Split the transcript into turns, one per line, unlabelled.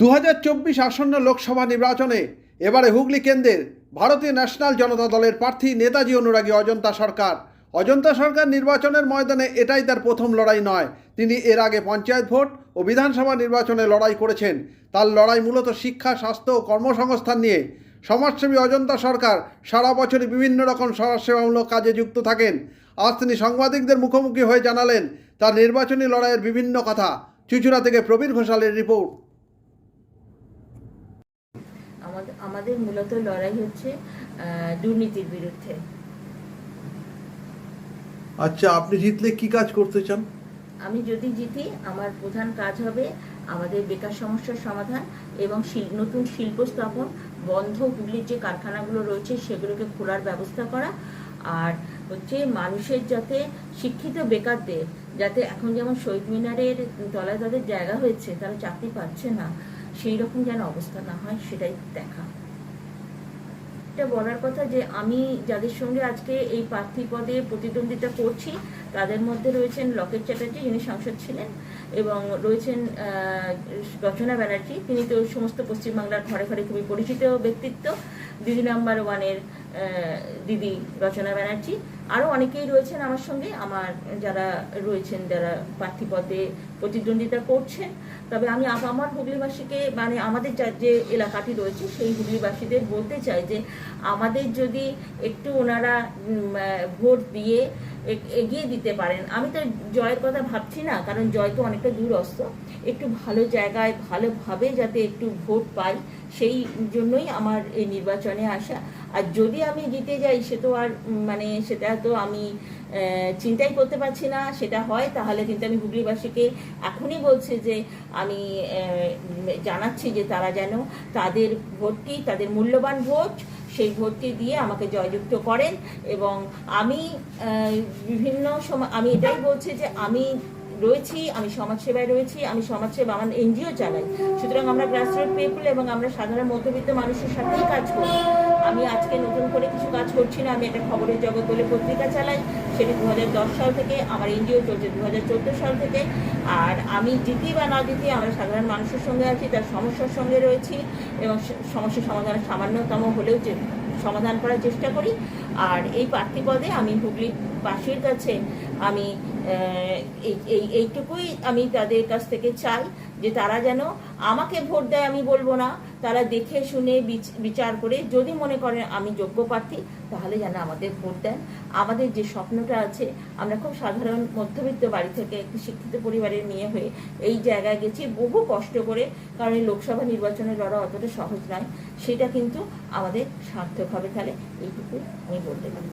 2024 আসন্ন লোকসভা নির্বাচনে এবারে হুগলি কেন্দ্রের ভারতীয় ন্যাশনাল জনতা দলের প্রার্থী নেতাজি অনুরাগী অজন্তা সরকার। অজন্তা সরকার নির্বাচনের ময়দানে এটাই তার প্রথম লড়াই নয়। তিনি এর আগে পঞ্চায়েত ভোট ও বিধানসভা নির্বাচনে লড়াই করেছেন। তার লড়াই মূলত শিক্ষা, স্বাস্থ্য ও কর্মসংস্থান নিয়ে। সমাজসেবী অজন্তা সরকার সারা বছরই বিভিন্ন রকম সমাজসেবামূলক কাজে যুক্ত থাকেন। আজ তিনি সাংবাদিকদের মুখোমুখি হয়ে জানালেন তার নির্বাচনী লড়াইয়ের বিভিন্ন কথা। চুঁচুড়া থেকে প্রবীর ঘোষালের রিপোর্ট।
আমাদের মূলত লড়াই হচ্ছে দুর্নীতির বিরুদ্ধে।
আচ্ছা, আপনি জিতলে কি কাজ করতে চান?
আমি যদি জিতি, আমার প্রধান কাজ হবে আমাদের বেকার সমস্যার সমাধান এবং নতুন শিল্প স্থাপন, বন্ধ হুগলির যে কারখানাগুলো রয়েছে সেগুলোকে খোলার ব্যবস্থা করা, আর হচ্ছে মানুষের যাতে শিক্ষিত বেকারদের যাতে এখন যেমন শহীদ মিনারের তলায় তাদের জায়গা হয়েছে, তারা চাকরি পাচ্ছে না, সেই রকম যেন অবস্থা না হয় সেটাই দেখা। এটা বলার কথা যে আমি যাদের সঙ্গে আজকে এই প্রার্থী পদে প্রতিদ্বন্দ্বিতা করছি তাদের মধ্যে রয়েছেন লকেট চ্যাটার্জি, যিনি সাংসদ ছিলেন, এবং রয়েছেন রচনা ব্যানার্জি, তিনি তো সমস্ত পশ্চিমবাংলার ঘরে ঘরে খুবই পরিচিত ব্যক্তিত্ব, দিদি নাম্বার ওয়ানের দিদি রচনা ব্যানার্জি। আরও অনেকেই রয়েছেন আমার সঙ্গে, আমার যারা রয়েছেন, যারা প্রার্থী পদে প্রতিদ্বন্দ্বিতা করছেন। তবে আমি আমার হুগলিবাসীকে, মানে আমাদের যে এলাকাটি রয়েছে সেই হুগলিবাসীদের বলতে চাই যে আমাদের যদি একটু ওনারা ভোট দিয়ে এগিয়ে দিতে পারেন। আমি তো জয়ের কথা ভাবছি না, কারণ জয় তো অনেকটা দূরস্থ। একটু ভালো জায়গায় ভালোভাবে যাতে একটু ভোট পাই, সেই জন্যই আমার এই নির্বাচনে আসা। আর যদি আমি জিতে যাই সে তো আর সেটা তো আমি চিন্তাই করতে পারছি না। সেটা হয় তাহলে কিন্তু আমি হুগলিবাসীকে এখনই বলছি যে আমি জানাচ্ছি যে তারা যেন তাদের ভোটটি, তাদের মূল্যবান ভোট, সেই ভোটটি দিয়ে আমাকে জয়যুক্ত করেন। এবং আমি বিভিন্ন সময় আমি এটাই বলছি যে আমি রয়েছি, আমি সমাজসেবায় রয়েছি, আমি সমাজসেবা, আমার এনজিও চালাই। সুতরাং আমরা গ্রাসরুট পিপল এবং আমরা সাধারণ মধ্যবিত্ত মানুষের সাথেই কাজ করি। আমি আজকে নতুন করে কিছু কাজ করছি না। আমি একটা খবরের জগৎ বলে পত্রিকা চালাই, সেটি 2010 সাল থেকে, আমার এনজিও চলছে 2014 সাল থেকে। আর আমি জিতি বা না জিতি, আমরা সাধারণ মানুষের সঙ্গে আছি, তার সমস্যার সঙ্গে রয়েছি এবং সমস্যা সমাধানের সামান্যতম হলেও সমাধান করার চেষ্টা করি। আর এই প্রার্থী পদে আমি হুগলিবাসীর কাছে আমি এইটুকুই আমি তাদের কাছ থেকে চাই যে তারা যেন আমাকে ভোট দেয়। আমি বলবো না, তারা দেখে শুনে বিচার করে যদি মনে করেন আমি যোগ্য প্রার্থী, তাহলে যেন আমাদের ভোট দেন। আমাদের যে স্বপ্নটা আছে, আমরা খুব সাধারণ মধ্যবিত্ত বাড়ি থেকে একটি শিক্ষিত পরিবারের মেয়ে হয়ে এই জায়গায় গেছি বহু কষ্ট করে, কারণ এই লোকসভা নির্বাচনে লড়া অতটা সহজ নয়। সেটা কিন্তু আমাদের সার্থক হবে। তাহলে এইটুকু আমি বলতে পারি।